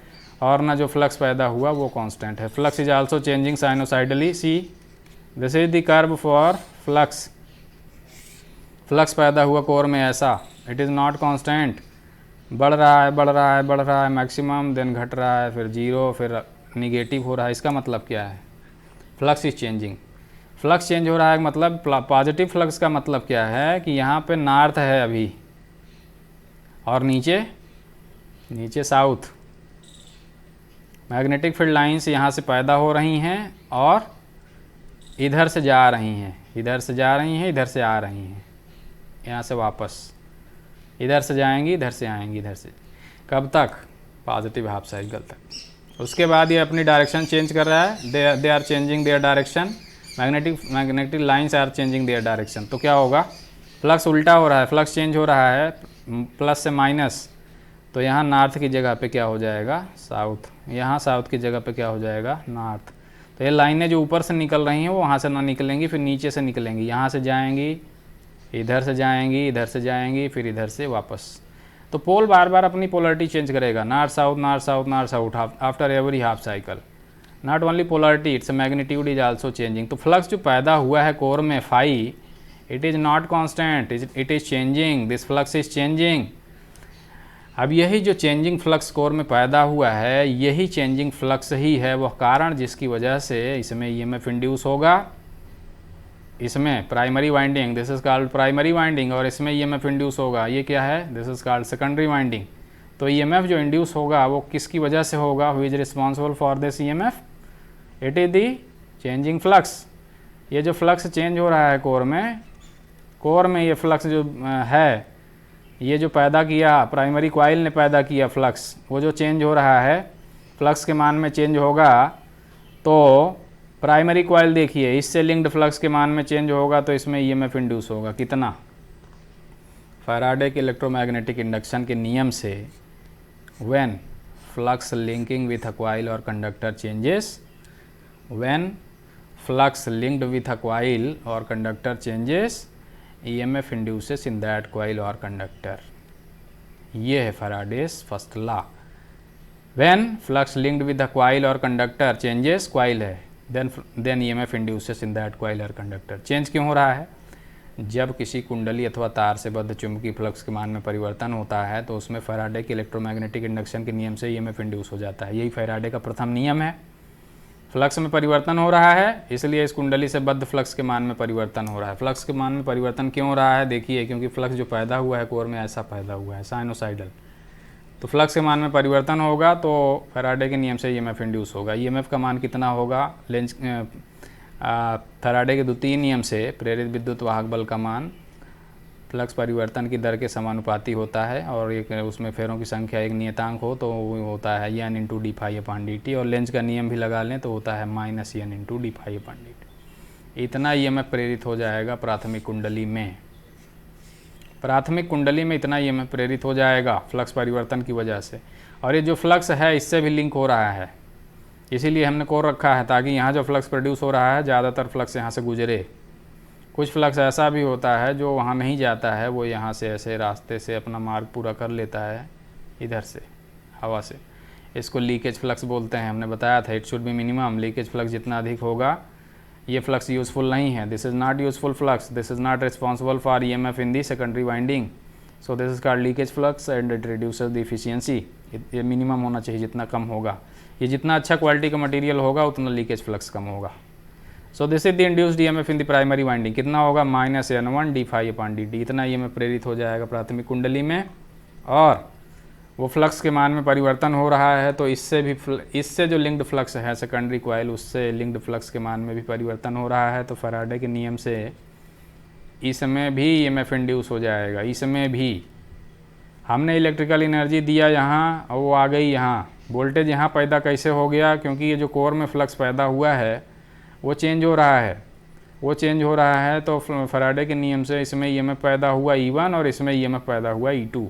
और ना जो फ्लक्स पैदा हुआ वो कांस्टेंट है। Flux is also changing sinusoidally. See this is the curve for flux. Flux पैदा हुआ कोर में ऐसा, इट इज़ नॉट कांस्टेंट, बढ़ रहा है बढ़ रहा है बढ़ रहा है मैक्सिमम, देन घट रहा है, फिर जीरो, फिर निगेटिव हो रहा है। इसका मतलब क्या है? Flux is changing. Flux change हो रहा है मतलब पॉजिटिव फ्लक्स का मतलब क्या है कि यहाँ पे नॉर्थ है अभी और नीचे नीचे साउथ। मैग्नेटिक फील्ड लाइंस यहाँ से पैदा हो रही हैं और इधर से जा रही हैं, इधर से जा रही हैं, इधर से आ रही हैं, यहाँ से वापस इधर से जाएंगी, इधर से आएंगी, इधर से। कब तक? पॉजिटिव हाफ साइकिल तक। उसके बाद ये अपनी डायरेक्शन चेंज कर रहा है, they are changing their direction. Magnetic lines are changing their direction. तो क्या होगा? फ्लक्स उल्टा हो रहा है, फ्लक्स चेंज हो रहा है प्लस से माइनस। तो यहाँ नॉर्थ की जगह पे क्या हो जाएगा? साउथ। यहाँ साउथ की जगह पे क्या हो जाएगा? नॉर्थ। तो ये लाइनें जो ऊपर से निकल रही हैं वो वहाँ से ना निकलेंगी, फिर नीचे से निकलेंगी, यहाँ से जाएंगी, इधर से जाएंगी, इधर से जाएंगी, फिर इधर से वापस। तो पोल बार बार अपनी पोलरिटी चेंज करेगा, north south north south north south after every half cycle. Not only polarity, its magnitude is also changing. तो फ्लक्स जो पैदा हुआ है कोर में phi, it is not constant, it is changing, this flux is changing. अब यही जो changing flux core में पैदा हुआ है, यही चेंजिंग फ्लक्स ही है वह कारण जिसकी वजह से इसमें ईएमएफ इंड्यूस होगा। इसमें primary winding, this is called primary winding, और इसमें ईएमएफ इंड्यूस होगा, ये क्या है? This is called secondary winding. तो ईएमएफ जो इंड्यूस होगा वो किसकी वजह से होगा? Who is responsible for this EMF? It is the changing flux. ये जो फ्लक्स चेंज हो रहा है कोर में ये फ्लक्स जो है, ये जो पैदा किया प्राइमरी कॉइल ने पैदा किया फ्लक्स, वो जो चेंज हो रहा है, फ्लक्स के मान में चेंज होगा। तो प्राइमरी कॉइल देखिए, इससे लिंक्ड फ्लक्स के मान में चेंज होगा तो इसमें ईएमएफ इंड्यूस होगा। कितना? फैराडे के इलेक्ट्रोमैग्नेटिक इंडक्शन के नियम से when flux linking with a coil और conductor changes, when flux linked with a coil और conductor changes, EMF induces in that coil or conductor। ये है Faraday's first law. When flux linked with the coil और conductor changes, coil है, then EMF induces in that coil or conductor। Change क्यों हो रहा है? जब किसी कुंडली अथवा तार से बद्ध चुंबकीय फ्लक्स के मान में परिवर्तन होता है तो उसमें फैराडे के इलेक्ट्रोमैग्नेटिक इंडक्शन के नियम से EMF इंड्यूस हो जाता है। यही फैराडे का प्रथम नियम है। फ्लक्स में परिवर्तन हो रहा है, इसलिए इस कुंडली से बद्ध फ्लक्स के मान में परिवर्तन हो रहा है। फ्लक्स के मान में परिवर्तन क्यों हो रहा है? देखिए, क्योंकि फ्लक्स जो पैदा हुआ है कोर में ऐसा पैदा हुआ है, साइनोसाइडल। तो फ्लक्स के मान में परिवर्तन होगा तो फैराडे के नियम से EMF इंड्यूस होगा। EMF का मान कितना होगा? फैराडे के द्वितीय नियम से प्रेरित विद्युत वाहक बल का मान फ्लक्स परिवर्तन की दर के समानुपाती होता है, और एक उसमें फेरों की संख्या एक नियतांक हो तो वो होता है n into d phi upon d t, और लेंज का नियम भी लगा लें तो होता है -n into d phi upon d t. इतना EMF प्रेरित हो जाएगा प्राथमिक कुंडली में। प्राथमिक कुंडली में इतना EMF प्रेरित हो जाएगा फ्लक्स परिवर्तन की वजह से। और ये जो फ्लक्स है इससे भी लिंक हो रहा है, इसीलिए हमने कोर रखा है ताकि यहाँ जो फ्लक्स प्रोड्यूस हो रहा है ज़्यादातर फ्लक्स यहाँ से गुजरे। कुछ फ्लक्स ऐसा भी होता है जो वहाँ नहीं जाता है, वो यहाँ से ऐसे रास्ते से अपना मार्ग पूरा कर लेता है इधर से हवा से। इसको लीकेज फ्लक्स बोलते हैं। हमने बताया था it should be minimum, leakage flux जितना अधिक होगा ये फ्लक्स यूज़फुल नहीं है। This is not useful flux, this is not responsible for EMF in the secondary winding, so this is called leakage flux and it reduces the efficiency. ये minimum होना चाहिए, जितना कम होगा, ये जितना अच्छा क्वालिटी का मटेरियल होगा उतना लीकेज फ्लक्स कम होगा। So this is the induced EMF in the primary winding. कितना होगा? -n1 d phi upon d t. इतना EMF प्रेरित हो जाएगा प्राथमिक कुंडली में, और वो फ्लक्स के मान में परिवर्तन हो रहा है तो इससे जो लिंक्ड फ्लक्स है सेकेंडरी कॉइल, उससे लिंक्ड फ्लक्स के मान में भी परिवर्तन हो रहा है। तो फैराडे के नियम से इसमें भी EMF इंड्यूस हो जाएगा। इसमें भी हमने इलेक्ट्रिकल एनर्जी दिया यहाँ और वो आ गई यहाँ। वोल्टेज यहाँ पैदा कैसे हो गया? क्योंकि ये जो कोर में फ्लक्स पैदा हुआ है वो चेंज हो रहा है, वो चेंज हो रहा है, तो फैराडे के नियम से इसमें ईएमएफ पैदा हुआ E1 और इसमें ईएमएफ पैदा हुआ E2।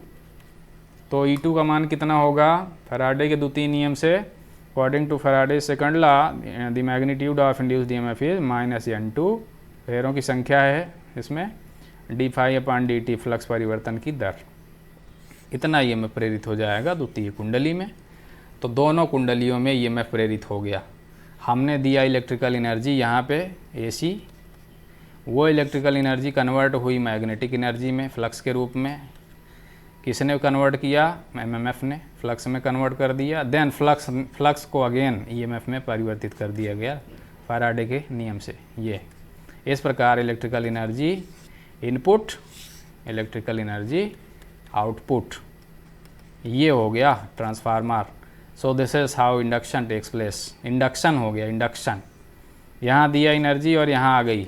तो E2 का मान कितना होगा? फैराडे के द्वितीय नियम से according to Faraday second law the magnitude of induced EMF is -N2, फेरों की संख्या है इसमें, d∅/dt फ्लक्स परिवर्तन की दर, इतना ईएमएफ प्रेरित हो जाएगा द्वितीय कुंडली में। तो दोनों कुंडलियों में ईएमएफ प्रेरित हो गया। हमने दिया इलेक्ट्रिकल एनर्जी यहाँ पे AC, वो इलेक्ट्रिकल एनर्जी कन्वर्ट हुई मैग्नेटिक एनर्जी में फ्लक्स के रूप में। किसने कन्वर्ट किया? MMF ने फ्लक्स में कन्वर्ट कर दिया। देन फ्लक्स को अगेन EMF में परिवर्तित कर दिया गया फैराडे के नियम से। ये इस प्रकार electrical energy input, electrical energy output, ये हो गया transformer. So this is how induction takes place. Induction हो गया, इंडक्शन, यहाँ दिया एनर्जी और यहाँ आ गई,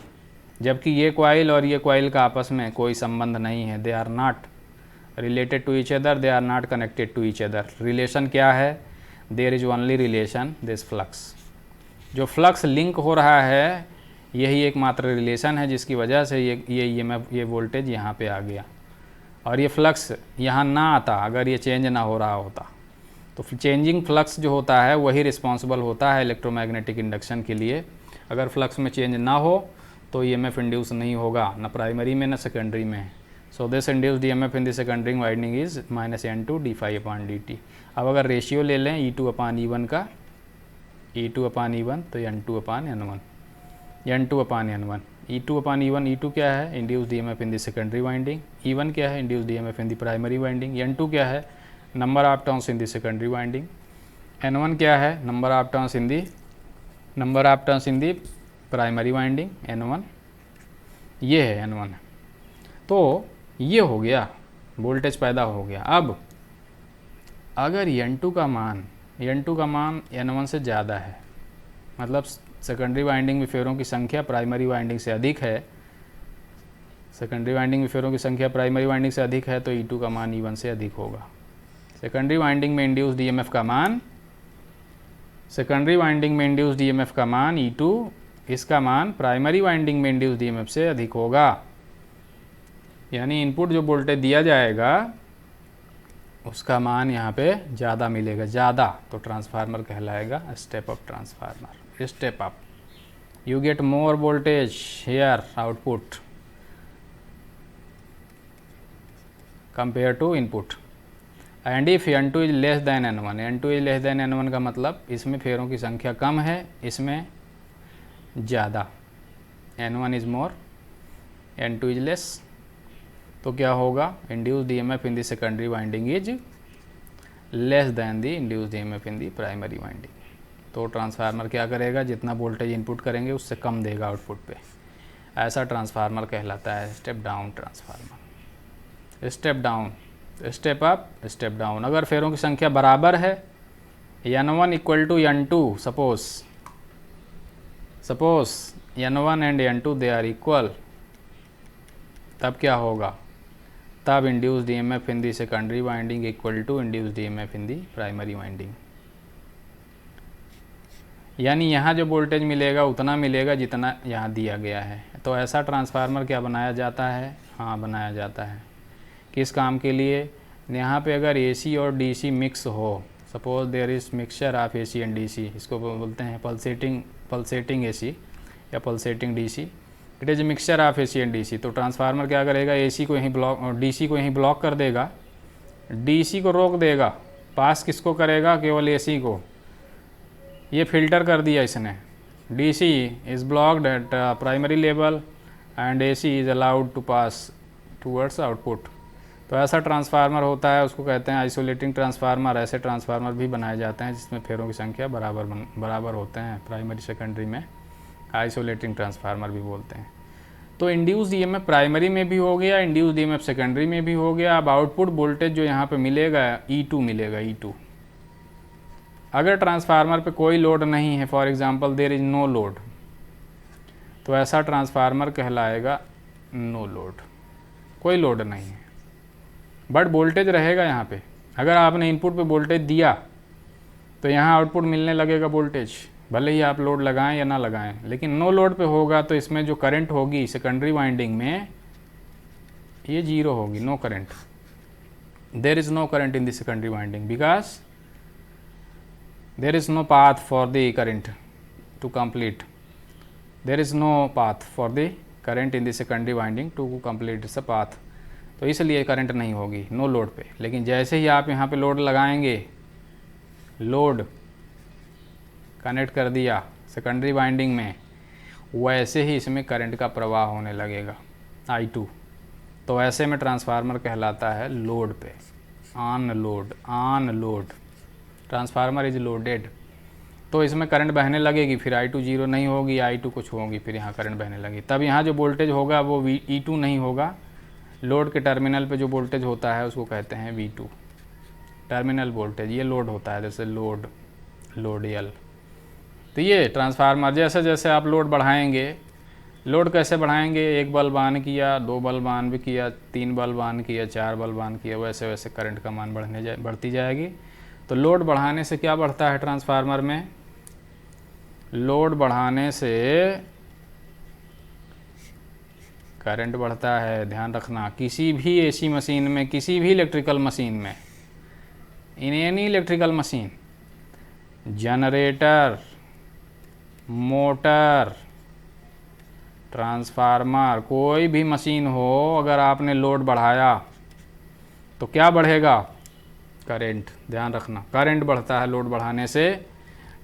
जबकि ये कॉइल और ये कॉइल का आपस में कोई संबंध नहीं है। They are not related to each other, they are not connected to each other. Relation क्या है? There is only relation this flux. जो फ्लक्स लिंक हो रहा है यही एकमात्र रिलेशन है जिसकी वजह से ये वोल्टेज यहाँ पे आ गया। और ये फ्लक्स यहाँ ना आता अगर ये चेंज ना हो रहा होता। तो चेंजिंग फ्लक्स जो होता है वही रिस्पॉन्सिबल होता है इलेक्ट्रोमैग्नेटिक इंडक्शन के लिए। अगर फ्लक्स में चेंज ना हो तो EMF इंड्यूस नहीं होगा, ना प्राइमरी में ना सेकेंडरी में। So this induced EMF in the secondary winding is -N2 d∅/dt। अब अगर रेशियो ले लें E2/E1 का, E2/E1 तो N2/N1, N2/N1, E2/E1। E2 क्या है? Induced EMF in the secondary winding. E1 क्या है? Induced EMF in the primary winding. N2 क्या है? Number of turns in the secondary winding. N1 क्या है? Number of turns in the primary winding, N1। ये है N1। तो ये हो गया, वोल्टेज पैदा हो गया। अब अगर N2 का मान N1 से ज़्यादा है, मतलब सेकेंडरी वाइंडिंग में फेरों की संख्या प्राइमरी वाइंडिंग से अधिक है, सेकेंडरी वाइंडिंग में फेरों की संख्या प्राइमरी वाइंडिंग से अधिक है, तो E2 का मान E1 से अधिक होगा। सेकेंडरी वाइंडिंग में इंड्यूस्ड EMF का मान, सेकेंडरी वाइंडिंग में इंड्यूस्ड EMF का मान E2, इसका मान प्राइमरी वाइंडिंग में इंड्यूस्ड EMF से अधिक होगा। यानी इनपुट जो वोल्टेज दिया जाएगा उसका मान यहाँ पे ज़्यादा मिलेगा, ज़्यादा, तो ट्रांसफार्मर कहलाएगा step up transformer. Step up, you get more voltage here output compare to input. And if N2 is less than N1, N2 is less than N1 का मतलब इसमें फेरों की संख्या कम है, इसमें ज़्यादा, N1 is more, N2 is less. तो क्या होगा? Induced EMF in the secondary winding is less then the induced EMF in the primary winding. तो ट्रांसफार्मर क्या करेगा? जितना वोल्टेज इनपुट करेंगे उससे कम देगा आउटपुट पे। ऐसा ट्रांसफार्मर कहलाता है step down transformer. Step down, step up, step down. अगर फेरों की संख्या बराबर है, N1 equal to N2, suppose N1 and N2 they are equal, तब क्या होगा? तब induced EMF in the secondary winding equal to induced EMF in the primary winding. यानी यहाँ जो वोल्टेज मिलेगा उतना मिलेगा जितना यहाँ दिया गया है। तो ऐसा ट्रांसफार्मर क्या बनाया जाता है? हाँ, बनाया जाता है। किस काम के लिए? यहाँ पे अगर AC और DC मिक्स हो, suppose there is mixture of AC and DC, इसको बोलते हैं पल्सेटिंग AC या pulsating DC। It is mixture of AC and DC। तो ट्रांसफार्मर क्या करेगा? AC को यहीं ब्लॉक और DC को यहीं ब्लॉक कर देगा, DC को रोक देगा, पास किसको करेगा? केवल AC को। ये फिल्टर कर दिया इसने। DC is blocked at primary level and AC is allowed to pass towards output. तो ऐसा ट्रांसफार्मर होता है, उसको कहते हैं आइसोलेटिंग ट्रांसफार्मर। ऐसे ट्रांसफार्मर भी बनाए जाते हैं जिसमें फेरों की संख्या बराबर होते हैं प्राइमरी सेकेंडरी में, आइसोलेटिंग ट्रांसफार्मर भी बोलते हैं। तो इंड्यूस्ड EMF प्राइमरी में भी हो गया, इंड्यूस्ड EMF सेकेंडरी में भी हो गया। अब आउटपुट वोल्टेज जो यहाँ पे मिलेगा E2 मिलेगा, E2। अगर ट्रांसफार्मर पे कोई लोड नहीं है, for example there is no load, तो ऐसा ट्रांसफार्मर कहलाएगा नो लोड, कोई लोड नहीं है, बट वोल्टेज रहेगा यहाँ पे। अगर आपने इनपुट पे वोल्टेज दिया तो यहाँ आउटपुट मिलने लगेगा वोल्टेज, भले ही आप लोड लगाएं या ना लगाएं, लेकिन नो लोड पे होगा तो इसमें जो करंट होगी सेकेंडरी वाइंडिंग में ये जीरो होगी, no current. There is no current in the secondary winding because there is no path for the current to complete, there is no path for the current in the secondary winding to complete its a path, तो इसलिए current नहीं होगी no load पे। लेकिन जैसे ही आप यहाँ पे लोड लगाएंगे, लोड कनेक्ट कर दिया सेकेंडरी वाइंडिंग में, वैसे ही इसमें करंट का प्रवाह होने लगेगा I2, तो ऐसे में ट्रांसफार्मर कहलाता है लोड पे, on load transformer is loaded, तो इसमें करंट बहने लगेगी, फिर I2 जीरो नहीं होगी, I2 कुछ होगी, फिर यहाँ करंट बहने लगी। तब यहाँ जो वोल्टेज होगा वो E2 नहीं होगा, लोड के टर्मिनल पे जो वोल्टेज होता है उसको कहते हैं V2, टर्मिनल वोल्टेज। ये लोड होता है, जैसे लोड L। तो ये ट्रांसफार्मर जैसे जैसे आप लोड बढ़ाएंगे, लोड कैसे बढ़ाएंगे, एक बल्ब ऑन किया, 2 बल्ब ऑन भी किया, 3 बल्ब ऑन किया, 4 बल्ब ऑन किया, वैसे वैसे करंट का मान बढ़ती जाएगी। तो लोड बढ़ाने से क्या बढ़ता है ट्रांसफार्मर में, लोड बढ़ाने से करंट बढ़ता है। ध्यान रखना, किसी भी एसी मशीन में, किसी भी इलेक्ट्रिकल मशीन में, in any electrical machine, generator, motor, transformer, कोई भी मशीन हो, अगर आपने लोड बढ़ाया तो क्या बढ़ेगा, करंट। ध्यान रखना, करंट बढ़ता है लोड बढ़ाने से।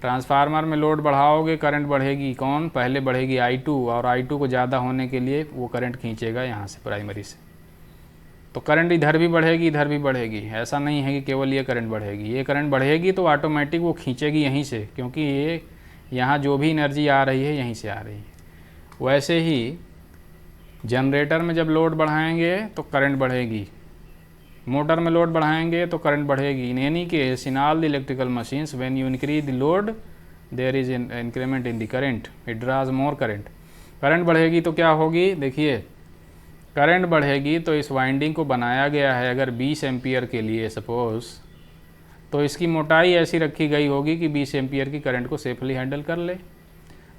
ट्रांसफार्मर में लोड बढ़ाओगे करंट बढ़ेगी, कौन, पहले बढ़ेगी I2, और I2 को ज़्यादा होने के लिए वो करंट खींचेगा यहाँ से प्राइमरी से, तो करंट इधर भी बढ़ेगी इधर भी बढ़ेगी। ऐसा नहीं है कि केवल ये करंट बढ़ेगी, ये करंट बढ़ेगी तो ऑटोमेटिक वो खींचेगी यहीं से, क्योंकि ये यहाँ जो भी एनर्जी आ रही है यहीं से आ रही है। वैसे ही जनरेटर में जब लोड बढ़ाएंगे तो करंट बढ़ेगी, मोटर में लोड बढ़ाएंगे तो करंट बढ़ेगी। In any case in all the electrical machines when you increase the load there is increment in the current, it draws more current. Current बढ़ेगी तो क्या होगी, देखिए करंट बढ़ेगी तो इस वाइंडिंग को बनाया गया है अगर 20 एम्पियर के लिए सपोज, तो इसकी मोटाई ऐसी रखी गई होगी कि 20 एम्पियर की करंट को सेफली हैंडल कर ले।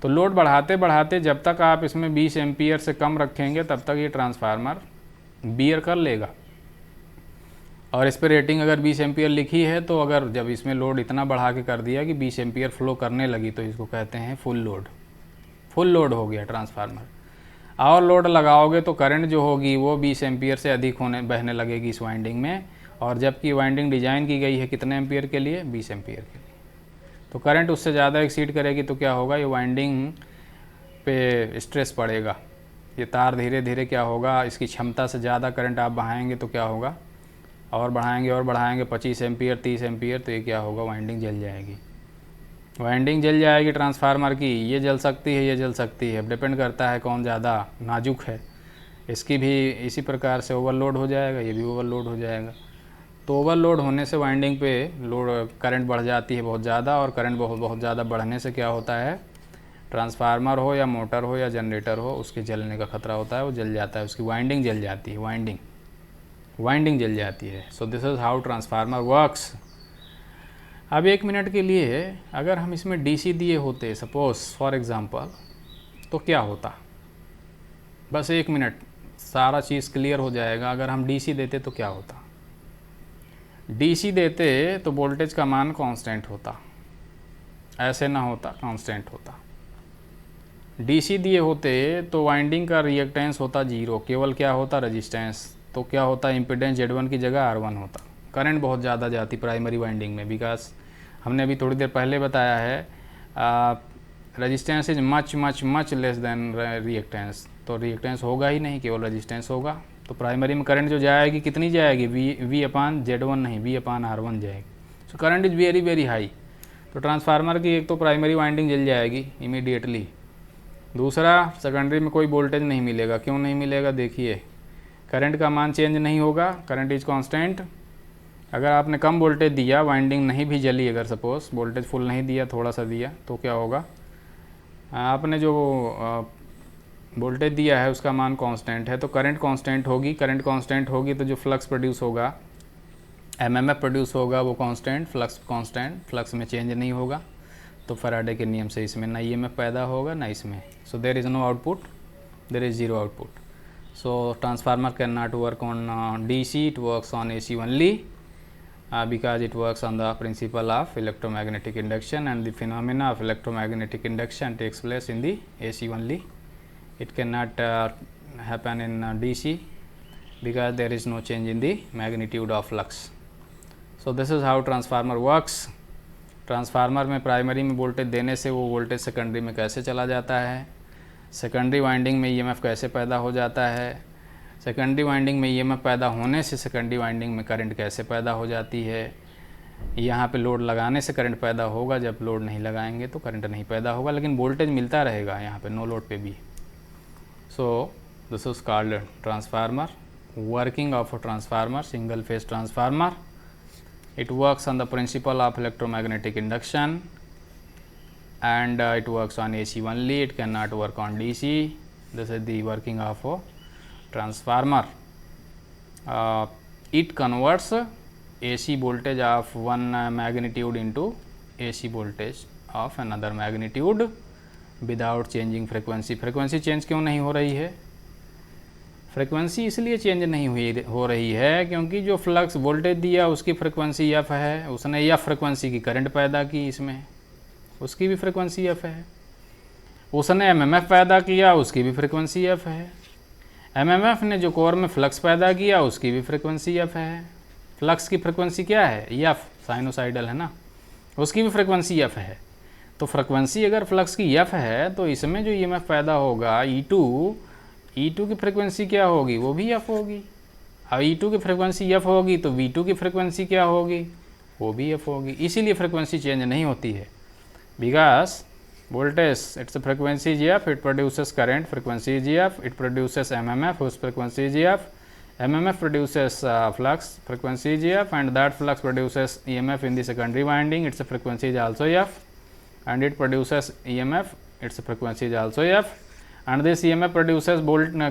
तो लोड बढ़ाते बढ़ाते जब तक आप इसमें 20 एम्पियर से कम रखेंगे तब तक ये ट्रांसफार्मर बियर कर लेगा। और इस पर रेटिंग अगर 20 एम्पियर लिखी है, तो अगर जब इसमें लोड इतना बढ़ा के कर दिया कि 20 एम्पियर फ्लो करने लगी, तो इसको कहते हैं फुल लोड। फुल लोड हो गया ट्रांसफार्मर। और लोड लगाओगे तो करंट जो होगी वो 20 एम्पियर से अधिक बहने लगेगी इस वाइंडिंग में, और जबकि वाइंडिंग डिज़ाइन की गई है कितने एम्पियर के लिए, 20 एम्पियर के लिए। तो करंट उससे ज़्यादा एक्सीड करेगी तो क्या होगा, ये वाइंडिंग पे स्ट्रेस पड़ेगा, ये तार धीरे धीरे क्या होगा, इसकी क्षमता से ज़्यादा करंट आप बढ़ाएंगे तो क्या होगा, और बढ़ाएंगे 25 एम्पियर 30 एम्पियर, तो ये क्या होगा, वाइंडिंग जल जाएगी। वाइंडिंग जल जाएगी ट्रांसफार्मर की, ये जल सकती है ये जल सकती है, डिपेंड करता है कौन ज़्यादा नाजुक है। इसकी भी इसी प्रकार से ओवरलोड हो जाएगा, ये भी ओवरलोड हो जाएगा। तो ओवरलोड होने से वाइंडिंग पे लोड करंट बढ़ जाती है बहुत ज़्यादा, और करंट बहुत ज़्यादा बढ़ने से क्या होता है, ट्रांसफार्मर हो या मोटर हो या जनरेटर हो, उसके जलने का खतरा होता है, वो जल जाता है, उसकी वाइंडिंग जल जाती है, वाइंडिंग जल जाती है। So this is how transformer works. अब 1 मिनट के लिए अगर हम इसमें डीसी दिए होते सपोज फॉर एग्ज़ाम्पल, तो क्या होता, बस 1 मिनट सारा चीज़ क्लियर हो जाएगा। अगर हम डीसी देते तो क्या होता, डीसी देते तो वोल्टेज का मान कांस्टेंट होता, ऐसे ना होता, कांस्टेंट होता। डीसी दिए होते तो वाइंडिंग का रिएक्टेंस होता 0, केवल क्या होता, रेजिस्टेंस। तो क्या होता, इम्पीडेंस Z1 की जगह R1 होता। करंट बहुत ज़्यादा जाती प्राइमरी वाइंडिंग में, बिकॉज हमने अभी थोड़ी देर पहले बताया है resistance is much less than reactance, तो रिएक्टेंस होगा ही नहीं, केवल रेजिस्टेंस होगा। तो प्राइमरी में करंट जो जाएगी कितनी जाएगी, V अपान Z1 नहीं, V अपान R1 जाएगी। So current is very very high. तो ट्रांसफार्मर की एक तो प्राइमरी वाइंडिंग जल जाएगी इमीडिएटली, दूसरा सेकेंडरी में कोई वोल्टेज नहीं मिलेगा। क्यों नहीं मिलेगा, देखिए करंट का मान चेंज नहीं होगा, करंट इज कांस्टेंट। अगर आपने कम वोल्टेज दिया, वाइंडिंग नहीं भी जली, अगर सपोज वोल्टेज फुल नहीं दिया, थोड़ा सा दिया, तो क्या होगा, आपने जो वोल्टेज दिया है उसका मान कांस्टेंट है, तो करंट कांस्टेंट होगी। करंट कांस्टेंट होगी तो जो फ्लक्स प्रोड्यूस होगा, एमएमएफ प्रोड्यूस होगा, वो कांस्टेंट, फ्लक्स कांस्टेंट, फ्लक्स में चेंज नहीं होगा। तो फैराडे के नियम से इसमें ना ईएमएफ पैदा होगा ना इसमें, so there is no output, there is zero output. So transformer cannot work on DC, it works on AC only because it works on the principle of electromagnetic induction, and the phenomena of electromagnetic induction takes place in the AC only. It cannot happen in DC because there is no change in the magnitude of flux. So this is how transformer works. Transformer में primary में voltage देने से वो voltage secondary में कैसे चला जाता है, सेकेंडरी वाइंडिंग में ईएमएफ कैसे पैदा हो जाता है, सेकेंडरी वाइंडिंग में ईएमएफ पैदा होने से सेकेंडरी वाइंडिंग में करंट कैसे पैदा हो जाती है, यहाँ पे लोड लगाने से करंट पैदा होगा, जब लोड नहीं लगाएंगे तो करंट नहीं पैदा होगा, लेकिन वोल्टेज मिलता रहेगा यहाँ पे नो लोड पे भी. सो this is called transformer. Working of a transformer, single phase transformer. It works on the principle of electromagnetic induction, and it works on AC only, it cannot work on DC. This is the working of a transformer. It converts AC voltage of one magnitude into AC voltage of another magnitude without changing frequency. Frequency change क्यों नहीं हो रही है? Frequency इसलिए change नहीं हो रही है क्योंकि जो फ्लक्स वोल्टेज दिया उसकी फ्रिक्वेंसी एफ है, उसने एफ फ्रिक्वेंसी की करंट पैदा की, इसमें उसकी भी फ्रिक्वेंसी एफ है. उसने एमएमएफ पैदा किया, उसकी भी फ्रिक्वेंसी एफ है. एमएमएफ ने जो कोर में फ्लक्स पैदा किया उसकी भी फ्रिक्वेंसी एफ है. फ्लक्स की फ्रिक्वेंसी क्या है? एफ, साइनोसाइडल है ना, उसकी भी फ्रिक्वेंसी एफ है. तो फ्रिक्वेंसी अगर फ्लक्स की एफ है तो इसमें जो ईएमएफ पैदा होगा E2 की फ्रिक्वेंसी क्या होगी? वो भी एफ होगी. अब E2 की फ्रिक्वेंसी एफ होगी तो V2 की फ्रिक्वेंसी क्या होगी? वो भी एफ होगी. इसीलिए फ्रिक्वेंसी चेंज नहीं होती है. Because voltage its frequency G F, it produces current, frequency G F, it produces MMF, उस frequency G F, MMF produces flux, frequency G F, and that flux produces EMF in the secondary winding, its frequency is also F, and it produces EMF, its frequency is also F, and this EMF produces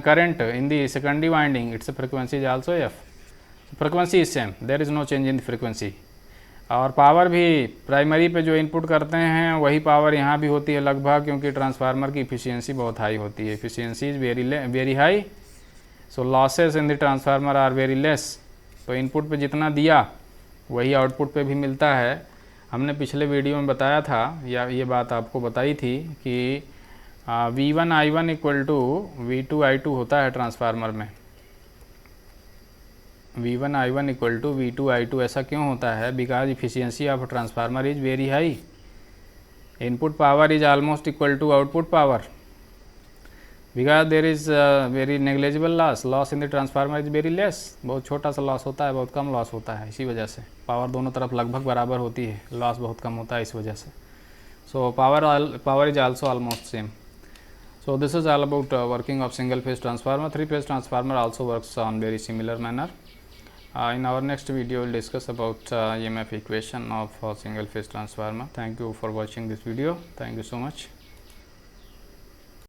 current in the secondary winding, its frequency is also F. Frequency is same, there is no change in the frequency. और power भी primary पे जो input करते हैं वही power यहाँ भी होती है लगभग, क्योंकि ट्रांसफार्मर की इफिशियंसी बहुत हाई होती है. Efficiency is very high, so losses in the transformer are very less. तो इनपुट पे जितना दिया वही आउटपुट पे भी मिलता है. हमने पिछले वीडियो में बताया था, या ये बात आपको बताई थी कि V1 I1 equal to V2 I2 होता है ट्रांसफार्मर में. V1 I1 equal to V2 I2 ऐसा क्यों होता है? Because efficiency of transformer is very high. Input power is almost equal to output power. Because there is very negligible loss in the transformer is very less. बहुत छोटा सा loss होता है, बहुत कम लॉस होता है. इसी वजह से पावर दोनों तरफ लगभग बराबर होती है, लॉस बहुत कम होता है इस वजह से. So power is also almost same. So this is all about working of single phase transformer. Three phase transformer also works on very similar manner. In our next video we will discuss about EMF equation of single phase transformer. Thank you for watching this video. Thank you so much.